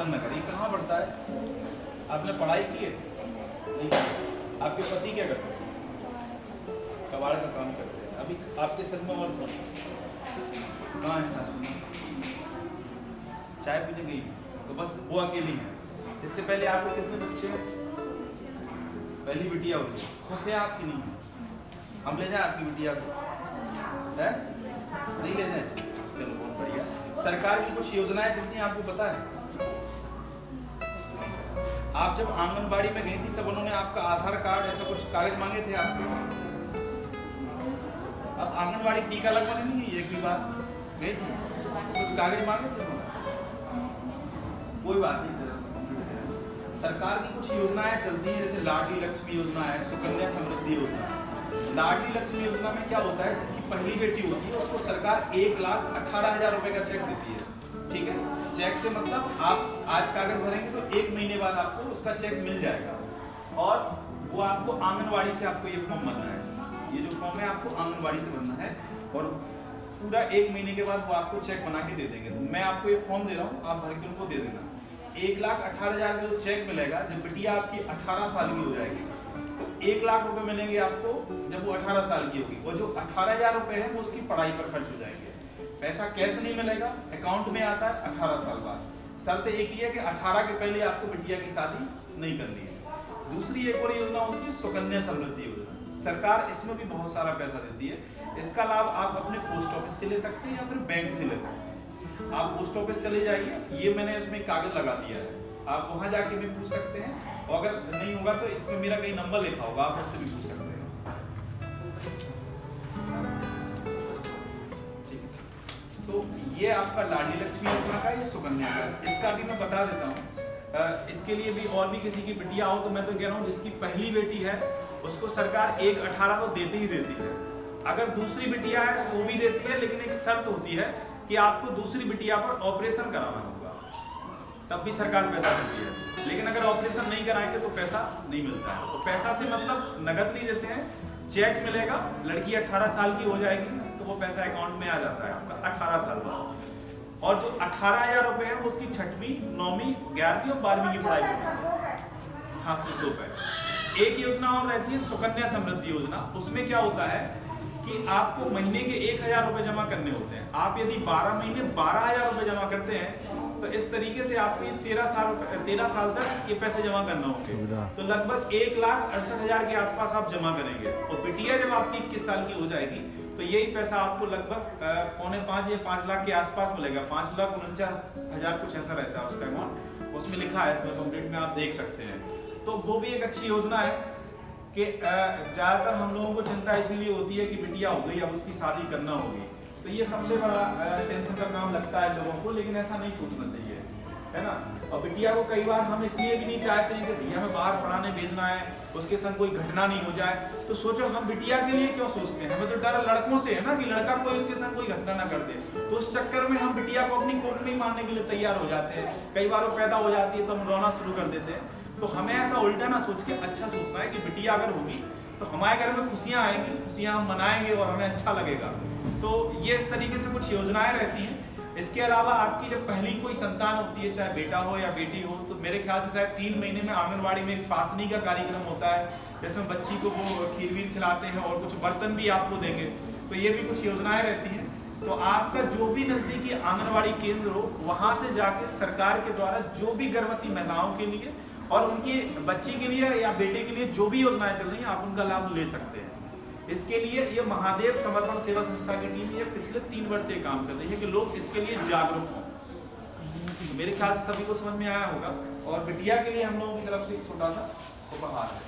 आनंद नगर, ये कहाँ पड़ता है? आपने पढ़ाई की है? नहीं। आपके पति क्या करते हैं? कबाड़ का काम करते हैं। अभी आपके संग में और कौन? कहाँ है सासू? चाय पीने गई, तो बस वो अकेली है। इससे पहले आपके कितने बच्चे हैं? पहली बिटिया हुई, खुश है आपकी? नहीं? हम ले जाए आपकी बिटिया को? है नहीं ले जाए? चलो बहुत बढ़िया। सरकार की कुछ योजनाएं चलती हैं, आपको पता है? आप जब आंगनबाड़ी में गई थी तब उन्होंने आपका आधार कार्ड ऐसा कुछ कागज मांगे थे आपके? अब आंगनबाड़ी टीका लगवाने नहीं गई, एक भी बार गई थी, कुछ कागज मांगे थे उन्होंने? कोई बात नहीं। सरकार की कुछ योजनाएं चलती हैं, जैसे लाडली लक्ष्मी योजना है, सुकन्या समृद्धि योजना है। लाडली लक्ष्मी योजना में क्या होता है, जिसकी पहली बेटी होती है उसको सरकार 1,18,000 रुपए का चेक देती है। ठीक है, चेक से मतलब आप आज कागज भरेंगे तो 1 महीने बाद आपको उसका चेक मिल जाएगा, और वो आपको आंगनबाड़ी से आपको ये फॉर्म भरना है। ये जो फॉर्म है आपको आंगनबाड़ी से भरना है, और पूरा 1 महीने के बाद वो आपको चेक बना के दे देंगे। तो मैं आपको ये फॉर्म दे रहा हूँ, आप भर के उनको दे देना। 1,18,000 का जो चेक मिलेगा, जब बिटिया आपकी 18 साल की हो जाएगी तो 1 लाख रुपए मिलेंगे आपको जब वो 18 साल की होगी, और जो 18,000 रुपए है वो उसकी पढ़ाई पर खर्च हो जाएंगे। पैसा कैश नहीं मिलेगा, अकाउंट में आता है 18 साल बाद। शर्त एक ही है कि 18 के पहले आपको बिटिया की शादी नहीं करनी है। दूसरी एक और योजना होती है सुकन्या समृद्धि योजना। सरकार इसमें भी बहुत सारा पैसा देती है। इसका लाभ आप अपने पोस्ट ऑफिस से ले सकते हैं या फिर बैंक से ले सकते हैं। आप पोस्ट ऑफिस चले जाइए, ये मैंने इसमें कागज लगा दिया है, आप वहां जाके भी पूछ सकते हैं, और अगर नहीं होगा तो इसमें मेरा कहीं नंबर लिखा होगा, आप उससे भी पूछ सकते हैं। तो ये आपका लाडली लक्ष्मी योजना का, ये सुकन्या का, इसका भी मैं बता देता हूँ। इसके लिए भी और भी किसी की बिटिया हो तो मैं तो कह रहा हूँ जिसकी पहली बेटी है उसको सरकार 1,18 तो देती ही देती है। अगर दूसरी बिटिया है तो भी देती है, लेकिन एक शर्त होती है कि आपको दूसरी बिटिया पर ऑपरेशन कराना होगा, तब भी सरकार पैसा देती है। लेकिन अगर ऑपरेशन नहीं कराएंगे तो पैसा नहीं मिलता है। तो पैसा से मतलब नगद नहीं देते हैं, चेक मिलेगा। लड़की 18 साल की हो जाएगी तो वो पैसा अकाउंट में आ जाता है आपका 18 साल बाद। और जो 18,000 रुपए है वो उसकी 6वीं, 9वीं, 11वीं और 12वीं की पढ़ाई में। हाँ, सिर्फ 2 पैसे। एक योजना और रहती है सुकन्या समृद्धि योजना। उसमें क्या होता है कि आपको महीने के 1,000 रुपए जमा करने होते हैं। आप यदि 12 महीने 12,000 रुपए जमा करते हैं तो इस तरीके से आपको 13 साल तक ये पैसे जमा करना होंगे। तो लगभग 1,68,000 के आसपास आप जमा करेंगे, और बिटिया जब आपकी 21 साल की हो जाएगी तो यही पैसा आपको लगभग 4.5 या 5 लाख के आसपास मिलेगा। 5,49,000 कुछ ऐसा रहता है उसका अमाउंट, उसमें लिखा है, इसमें कंप्लीट में आप देख सकते हैं। तो वो भी एक अच्छी योजना है कि ज़्यादातर हम लोगों को चिंता इसीलिए होती है कि बिटिया हो गई, अब उसकी शादी करना होगी, तो ये सबसे बड़ा टेंशन का काम लगता है लोगों को। लेकिन ऐसा नहीं सोचना चाहिए, है ना। और बिटिया को कई बार हम इसलिए भी नहीं चाहते हैं कि भैया हमें बाहर पढ़ाने भेजना है, उसके संग कोई घटना नहीं हो जाए। तो सोचो हम बिटिया के लिए क्यों सोचते हैं, हमें तो डर लड़कों से है ना कि लड़का कोई उसके संग कोई घटना ना कर दे। तो उस चक्कर में हम बिटिया को अपनी कोख में मारने के लिए तैयार हो जाते हैं। कई बार वो पैदा हो जाती है तो हम रोना शुरू कर देते हैं। तो हमें ऐसा उल्टा ना सोच के अच्छा सोचना है कि बिटिया अगर होगी तो हमारे घर में खुशियां आएंगी, खुशियां हम मनाएंगे और हमें अच्छा लगेगा। तो ये इस तरीके से कुछ योजनाएं रहती हैं। इसके अलावा आपकी जब पहली कोई संतान होती है, चाहे बेटा हो या बेटी हो, तो मेरे ख्याल से शायद 3 महीने में आंगनबाड़ी में एक पासनी का कार्यक्रम होता है, जिसमें बच्ची को वो खीर वीर खिलाते हैं और कुछ बर्तन भी आपको देंगे। तो ये भी कुछ योजनाएं रहती हैं। तो आपका जो भी नजदीकी आंगनबाड़ी केंद्र हो, वहां से जाके सरकार के द्वारा जो भी गर्भवती महिलाओं के लिए और उनकी बच्ची के लिए या बेटे के लिए जो भी योजनाएं चल रही हैं, आप उनका लाभ ले सकते हैं। इसके लिए ये महादेव समर्पण सेवा संस्था की टीम ये पिछले 3 वर्ष से काम कर रही है कि लोग इसके लिए जागरूक हों। तो मेरे ख्याल से सभी को समझ में आया होगा। और बिटिया के लिए हम लोगों की तरफ से एक छोटा सा उपहार है।